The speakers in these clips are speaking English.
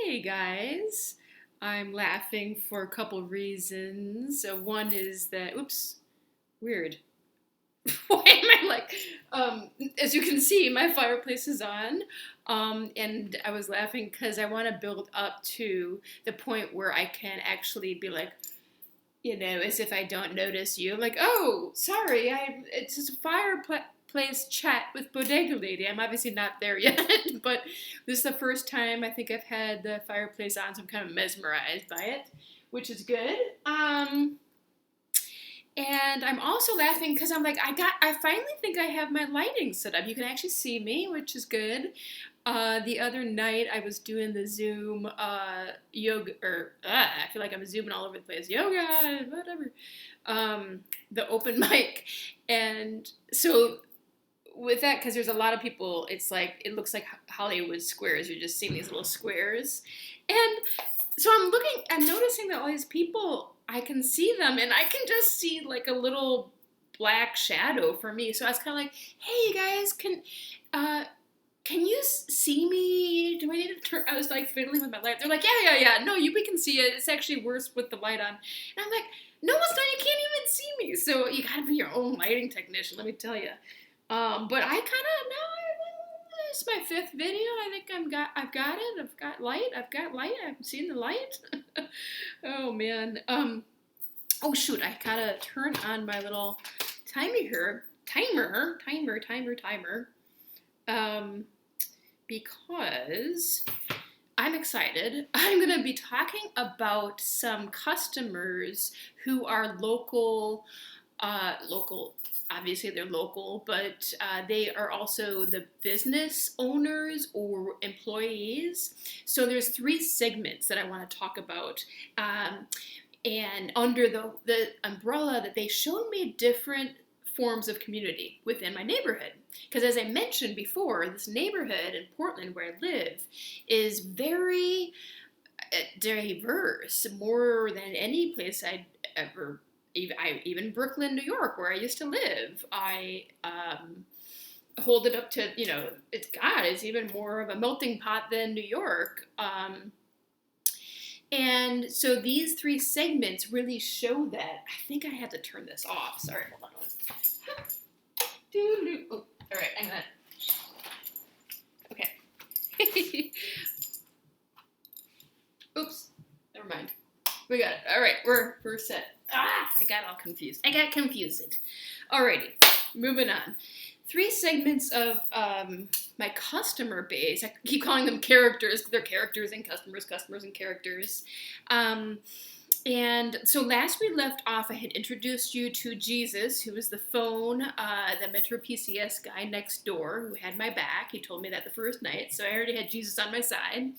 Hey guys, I'm laughing for a couple reasons. One is that, oops, weird. Why am I like, as you can see, my fireplace is on. And I was laughing because I want to build up to the point where I can actually be like, as if I don't notice you. Like, oh, sorry, it's just a fireplace chat with Bodega Lady. I'm obviously not there yet, but this is the first time I think I've had the fireplace on, so I'm kind of mesmerized by it, which is good. And I'm also laughing because I'm like, I finally think I have my lighting set up. You can actually see me, which is good. The other night I was doing the Zoom yoga, or I feel like I'm zooming all over the place. Yoga, whatever. The open mic, and so with that, because there's a lot of people, it's like it looks like Hollywood squares. You're just seeing these little squares, and so I'm noticing that all these people, I can see them, and I can just see like a little black shadow for me. So I was kind of like, hey, you guys, uh, can you see me? Do I need to turn? I was like fiddling with my light. They're like, yeah. No, we can see it. It's actually worse with the light on. And I'm like, no, it's not. You can't even see me. So you gotta be your own lighting technician, let me tell you. But I kind of now it's my fifth video. I think I've got it. I've got light. I've seen the light. Oh man. Oh shoot. I gotta turn on my little timer here. Timer. Because I'm excited. I'm going to be talking about some customers who are local, obviously they're local, but they are also the business owners or employees. So there's three segments that I want to talk about. And under the umbrella that they showed me different forms of community within my neighborhood. Because as I mentioned before, this neighborhood in Portland where I live is very diverse, more than any place I'd ever, even Brooklyn, New York, where I used to live. I hold it up to, it's even more of a melting pot than New York. And so these three segments really show that. I think I have to turn this off. Sorry, hold on. Oh, all right, hang on. Okay. Oops, never mind. We got it. All right, we're set. I got all confused. I got confused. Alrighty, moving on. Three segments of my customer base. I keep calling them characters. They're characters and customers and characters. And so last we left off, I had introduced you to Jesus, who was the phone, the Metro PCS guy next door who had my back. He told me that the first night, so I already had Jesus on my side.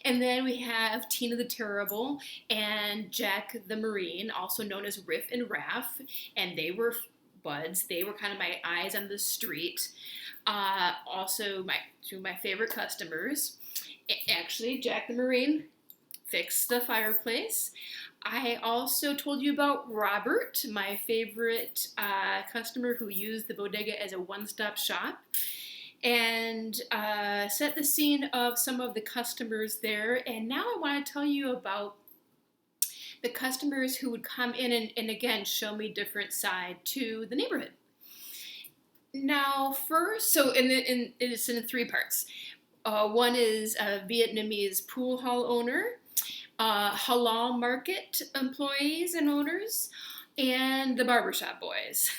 And then we have Tina the Terrible and Jack the Marine, also known as Riff and Raff, and they were buds. They were kind of my eyes on the street. Also, two of my favorite customers. Actually, Jack the Marine fixed the fireplace. I also told you about Robert, my favorite customer who used the bodega as a one-stop shop, and set the scene of some of the customers there. And now I want to tell you about the customers who would come in and again show me different side to the neighborhood. Now, first, so it's in three parts. One is a Vietnamese pool hall owner, halal market employees and owners, and the barbershop boys.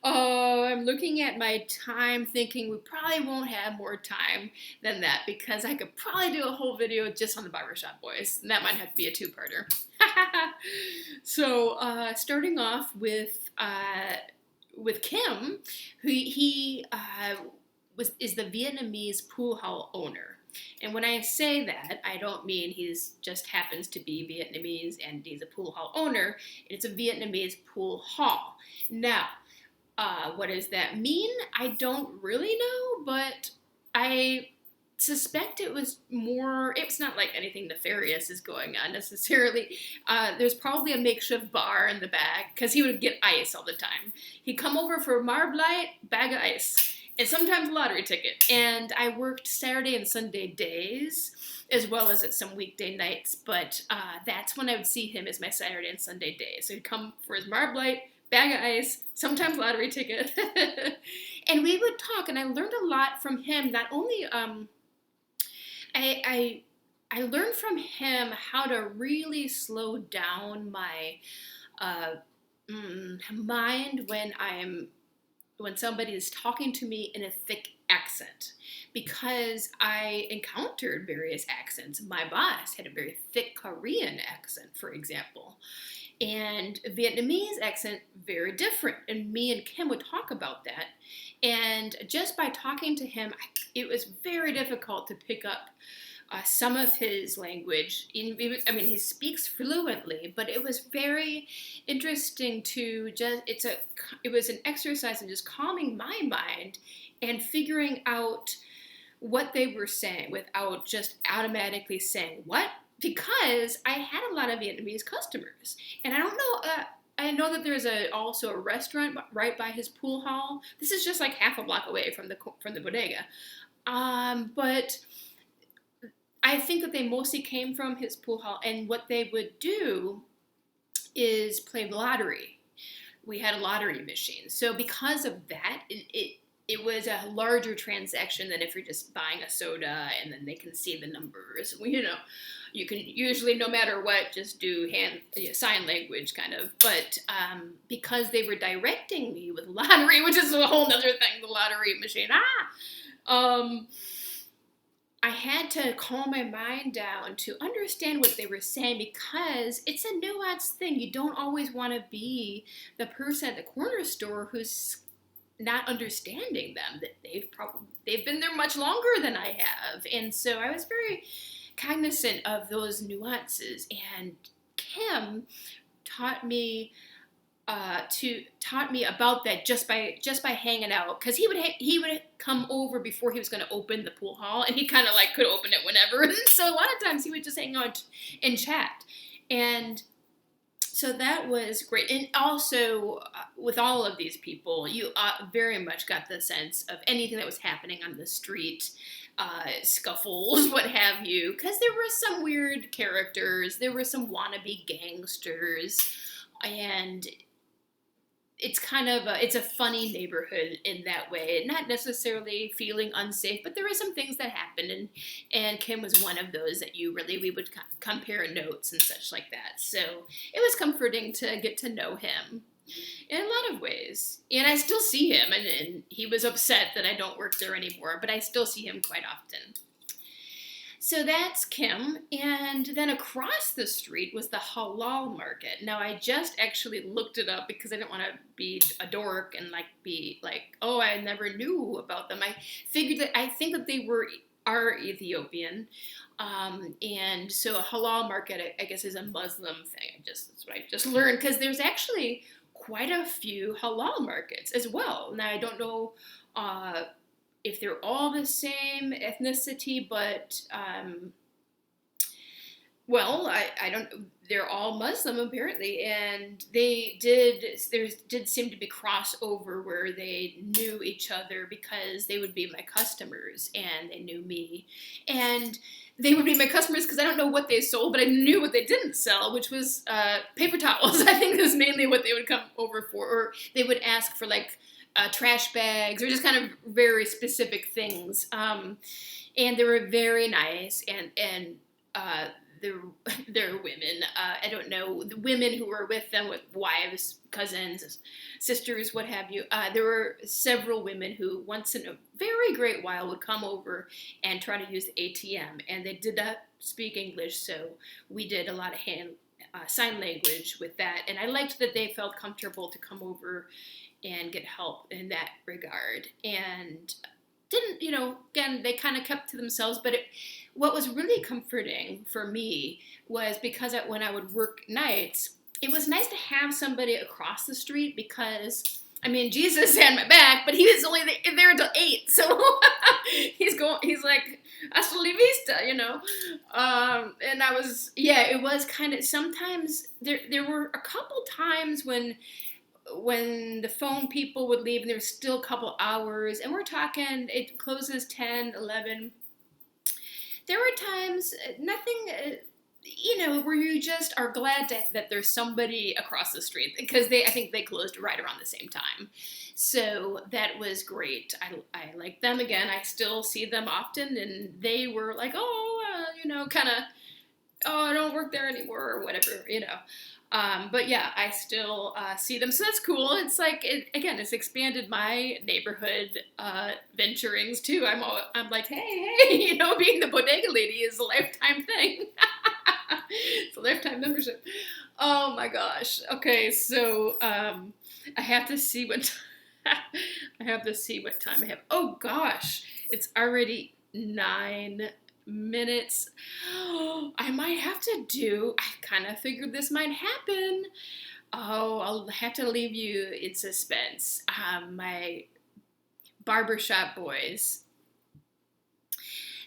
I'm looking at my time thinking we probably won't have more time than that because I could probably do a whole video just on the barbershop boys, and that might have to be a two-parter. So starting off with Kim, who he is the Vietnamese pool hall owner. And when I say that, I don't mean he's just happens to be Vietnamese and he's a pool hall owner. It's a Vietnamese pool hall. Now, what does that mean? I don't really know, but I suspect it was more, it's not like anything nefarious is going on necessarily. There's probably a makeshift bar in the back because he would get ice all the time. He'd come over for Marb Light, bag of ice, and sometimes a lottery ticket. And I worked Saturday and Sunday days. as well as at some weekday nights. But that's when I would see him as my Saturday and Sunday days. So he'd come for his Marb Light, bag of ice, sometimes lottery ticket. And we would talk, and I learned a lot from him. Not only I learned from him how to really slow down my mind when somebody is talking to me in a thick accent, because I encountered various accents. My boss had a very thick Korean accent, for example, and Vietnamese accent, very different. And me and Kim would talk about that. And just by talking to him, it was very difficult to pick up some of his language. I mean, he speaks fluently, but it was very interesting to it was an exercise in just calming my mind and figuring out what they were saying without just automatically saying what, because I had a lot of Vietnamese customers, and I don't know. I know that there's also a restaurant right by his pool hall. This is just like half a block away from the bodega, but I think that they mostly came from his pool hall, and what they would do is play lottery. We had a lottery machine, so because of that, it was a larger transaction than if you're just buying a soda and then they can see the numbers. You know, you can usually, no matter what, just do sign language kind of. But because they were directing me with lottery, which is a whole other thing, the lottery machine. I had to calm my mind down to understand what they were saying, because it's a nuanced thing. You don't always want to be the person at the corner store who's not understanding them, that they've been there much longer than I have. And so I was very cognizant of those nuances, and Kim taught me about that just by hanging out, because he would come over before he was going to open the pool hall, and he kind of like could open it whenever. And so a lot of times he would just hang out and chat, and so that was great. And also, with all of these people, you very much got the sense of anything that was happening on the street, scuffles, what have you, because there were some weird characters, there were some wannabe gangsters, and it's kind of it's a funny neighborhood in that way. Not necessarily feeling unsafe, but there were some things that happened, and Kim was one of those that we would compare notes and such like that. So it was comforting to get to know him in a lot of ways. And I still see him, and he was upset that I don't work there anymore, but I still see him quite often. So that's Kim, and then across the street was the halal market. Now, I just actually looked it up because I didn't want to be a dork and be like, oh, I never knew about them. I think that they are Ethiopian, and so a halal market, I guess, is a Muslim thing. That's what I just learned, because there's actually quite a few halal markets as well. Now, I don't know if they're all the same ethnicity, but I don't. They're all Muslim apparently, and there did seem to be crossover where they knew each other, because they would be my customers and they knew me, and they would be my customers because I don't know what they sold, but I knew what they didn't sell, which was paper towels. I think is mainly what they would come over for, or they would ask for trash bags, or just kind of very specific things. And they were very nice, and they're women. I don't know, the women who were with them, with wives, cousins, sisters, what have you. There were several women who once in a very great while would come over and try to use the ATM, and they did not speak English, so we did a lot of sign language with that. And I liked that they felt comfortable to come over and get help in that regard, and didn't, again, they kind of kept to themselves. But what was really comforting for me was because when I would work nights, it was nice to have somebody across the street, because, Jesus had my back, but he was only there until 8, so he's like, hasta la vista, and I was, it was kind of, sometimes, there were a couple times when the phone people would leave and there was still a couple hours, and we're talking, it closes 10, 11. there were times, nothing, where you just are glad that there's somebody across the street, because I think they closed right around the same time. So that was great. I like them again. I still see them often, and they were like, oh, kind of, oh, I don't work there anymore or whatever. But yeah, I still see them, so that's cool. It's like, it's expanded my neighborhood venturings too. I'm like, hey, being the bodega lady is a lifetime thing. It's a lifetime membership. Oh my gosh. Okay, so I have to see what I have to see what time I have. Oh gosh, it's already 9 minutes. I might have to I kind of figured this might happen. Oh, I'll have to leave you in suspense. My barbershop boys,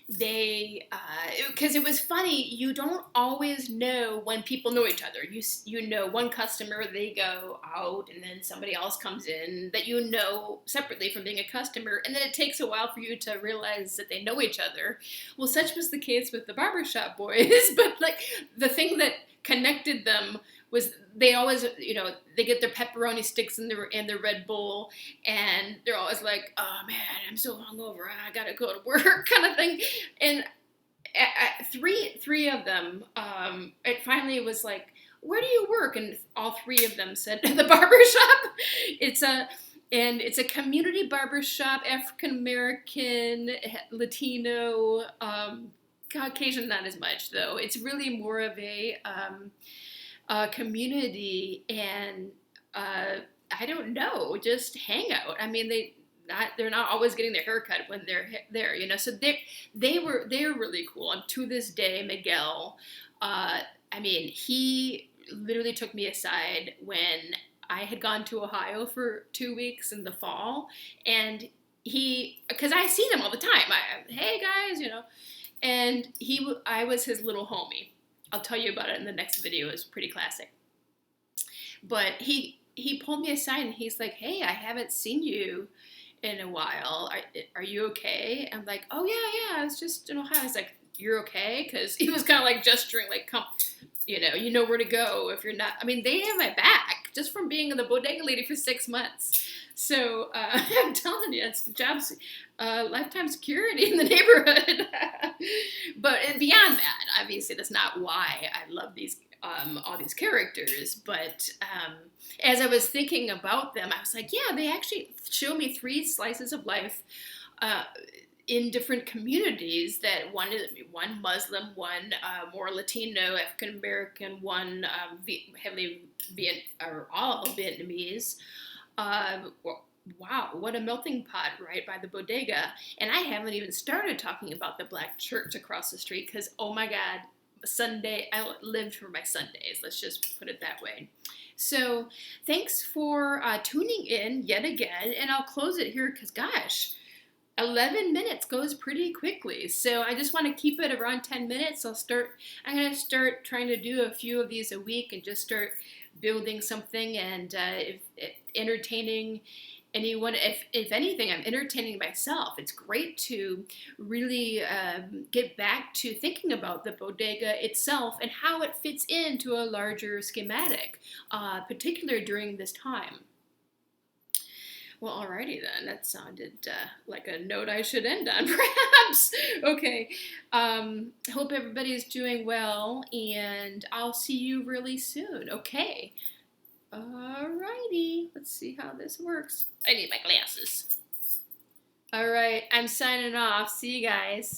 because it was funny, you don't always know when people know each other. You know one customer, they go out, and then somebody else comes in that you know separately from being a customer, and then it takes a while for you to realize that they know each other. Well, such was the case with the barbershop boys, but like the thing that connected them was they always, they get their pepperoni sticks and their Red Bull, and they're always like, oh man, I'm so hungover, I gotta go to work, kind of thing. And three of them, it finally was like, where do you work? And all three of them said the barbershop. It's a community barbershop, African American, Latino, Caucasian not as much though. It's really more of a community, and I don't know, just hangout. I mean, they're not always getting their haircut when they're there, So they're really cool. And to this day, Miguel, he literally took me aside when I had gone to Ohio for 2 weeks in the fall, and because I see them all the time. Hey guys, and I was his little homie. I'll tell you about it in the next video. It's pretty classic. But he pulled me aside and he's like, hey, I haven't seen you in a while. Are you okay? I'm like, oh yeah, I was just in Ohio. He's like, you're okay? Because he was kind of like gesturing, like, come, you know where to go if you're not. I mean, they have my back just from being the bodega lady for 6 months. So I'm telling you, it's jobs, lifetime security in the neighborhood. But beyond that, obviously, that's not why I love these all these characters. But as I was thinking about them, I was like, yeah, they actually show me 3 slices of life in different communities. That one Muslim, one more Latino, African American, one heavily all Vietnamese. Wow, what a melting pot, right, by the bodega. And I haven't even started talking about the black church across the street, because, oh my God, Sunday, I lived for my Sundays. Let's just put it that way. So thanks for tuning in yet again, and I'll close it here because, gosh, 11 minutes goes pretty quickly. So I just want to keep it around 10 minutes. I'm going to start trying to do a few of these a week and just start building something, and if entertaining anyone. If anything, I'm entertaining myself. It's great to really get back to thinking about the bodega itself and how it fits into a larger schematic, particularly during this time. Well, alrighty then. That sounded like a note I should end on, perhaps. Okay. Hope everybody's doing well, and I'll see you really soon. Okay. Alrighty. Let's see how this works. I need my glasses. Alright, I'm signing off. See you guys.